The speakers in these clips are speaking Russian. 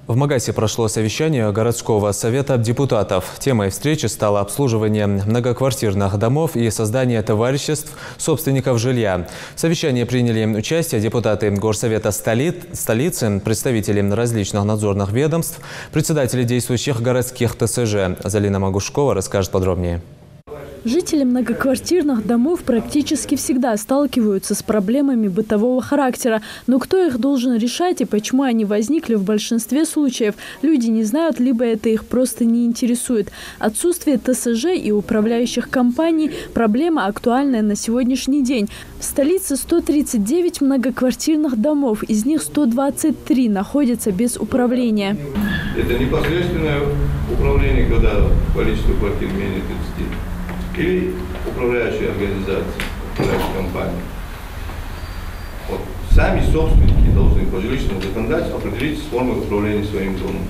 В Магасе прошло совещание городского совета депутатов. Темой встречи стало обслуживание многоквартирных домов и создание товариществ собственников жилья. В совещании приняли участие депутаты горсовета столицы, представители различных надзорных ведомств, председатели действующих городских ТСЖ. Залина Магушкова расскажет подробнее. Жители многоквартирных домов практически всегда сталкиваются с проблемами бытового характера. Но кто их должен решать и почему они возникли в большинстве случаев, люди не знают, либо это их просто не интересует. Отсутствие ТСЖ и управляющих компаний – проблема актуальная на сегодняшний день. В столице 139 многоквартирных домов, из них 123 находятся без управления. Это непосредственное управление, когда количество квартир менее 30. Или управляющие организации, управляющие компании. Вот. Сами собственники должны по жилищному законодательству определить форму управления своим домом.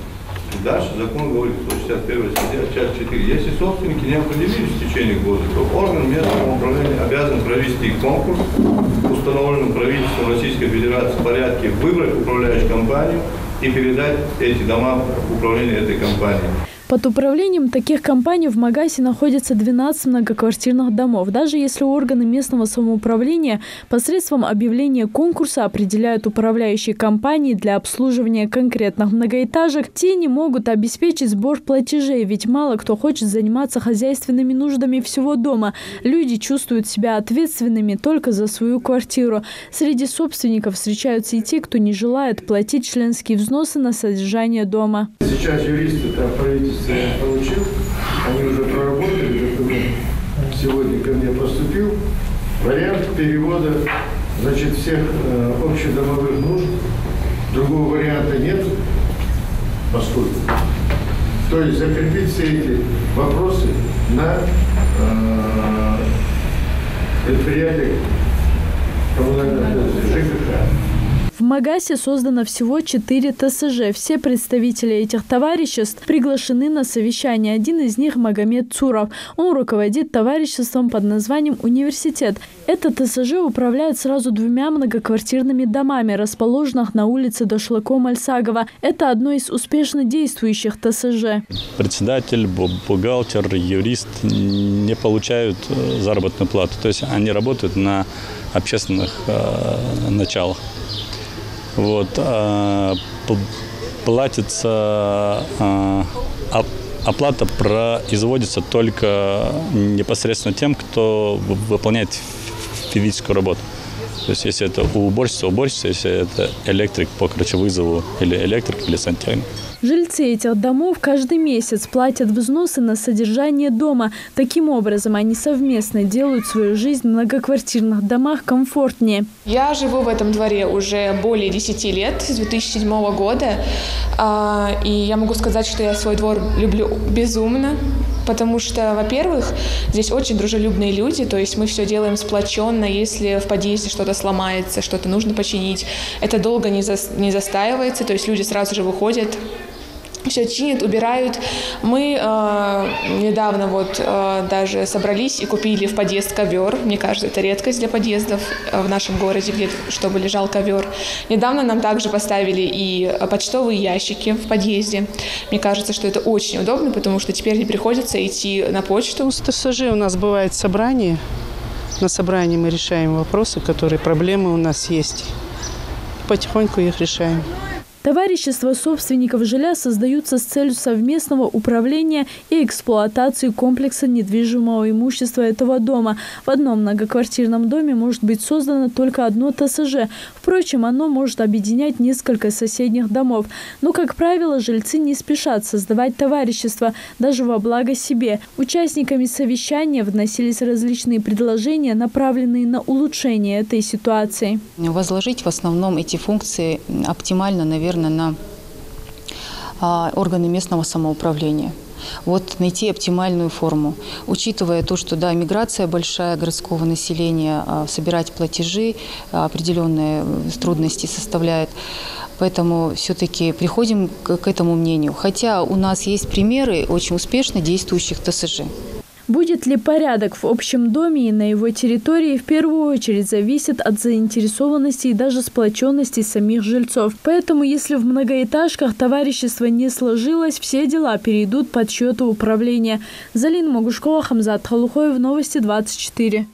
И дальше закон говорит, 161 статья, часть 4. Если собственники не определились в течение года, то орган местного управления обязан провести конкурс в установленном правительством Российской Федерации в порядке, выбрать управляющую компанию и передать эти дома в управление этой компании. Под управлением таких компаний в Магасе находится 12 многоквартирных домов. Даже если органы местного самоуправления посредством объявления конкурса определяют управляющие компании для обслуживания конкретных многоэтажек, те не могут обеспечить сбор платежей, ведь мало кто хочет заниматься хозяйственными нуждами всего дома. Люди чувствуют себя ответственными только за свою квартиру. Среди собственников встречаются и те, кто не желает платить членские взносы на содержание дома. Сейчас юристы правительства получил, они уже проработали документ. Сегодня ко мне поступил вариант перевода, значит, всех общедомовых нужд. Другого варианта нет, поскольку. То есть закрепить все эти вопросы на предприятиях коммунального ЖКХ. В Магасе создано всего 4 ТСЖ. Все представители этих товариществ приглашены на совещание. Один из них – Магомед Цуров. Он руководит товариществом под названием «Университет». Это ТСЖ управляет сразу 2 многоквартирными домами, расположенных на улице Дошлако-Мальсагова. Это одно из успешно действующих ТСЖ. Председатель, бухгалтер, юрист не получают заработную плату. То есть они работают на общественных началах. Вот, платится, оплата производится только непосредственно тем, кто выполняет физическую работу. То есть если это уборщица, если это электрик по вызову, или электрик, или сантехник. Жильцы этих домов каждый месяц платят взносы на содержание дома. Таким образом, они совместно делают свою жизнь в многоквартирных домах комфортнее. Я живу в этом дворе уже более 10 лет, с 2007 года. И я могу сказать, что я свой двор люблю безумно. Потому что, во-первых, здесь очень дружелюбные люди, то есть мы все делаем сплоченно. Если в подъезде что-то сломается, что-то нужно починить, это долго не застаивается, то есть люди сразу же выходят, все чинят, убирают. Мы недавно даже собрались и купили в подъезд ковер. Мне кажется, это редкость для подъездов в нашем городе, чтобы лежал ковер. Недавно нам также поставили и почтовые ящики в подъезде. Мне кажется, что это очень удобно, потому что теперь не приходится идти на почту. В ТСЖ у нас бывает собрание. На собрании мы решаем вопросы, проблемы у нас есть. Потихоньку их решаем. Товарищества собственников жилья создаются с целью совместного управления и эксплуатации комплекса недвижимого имущества этого дома. В одном многоквартирном доме может быть создано только одно ТСЖ. Впрочем, оно может объединять несколько соседних домов. Но, как правило, жильцы не спешат создавать товарищества, даже во благо себе. Участниками совещания вносились различные предложения, направленные на улучшение этой ситуации. Возложить в основном эти функции оптимально, наверное, на органы местного самоуправления. Вот найти оптимальную форму, учитывая то, что да, миграция большая городского населения, собирать платежи определенные трудности составляет. Поэтому все-таки приходим к этому мнению. Хотя у нас есть примеры очень успешно действующих ТСЖ. Будет ли порядок в общем доме и на его территории, в первую очередь зависит от заинтересованности и даже сплоченности самих жильцов. Поэтому, если в многоэтажках товарищество не сложилось, все дела перейдут под счет управления. Залина Могушкова, Хамзат Халухоев, Новости 24.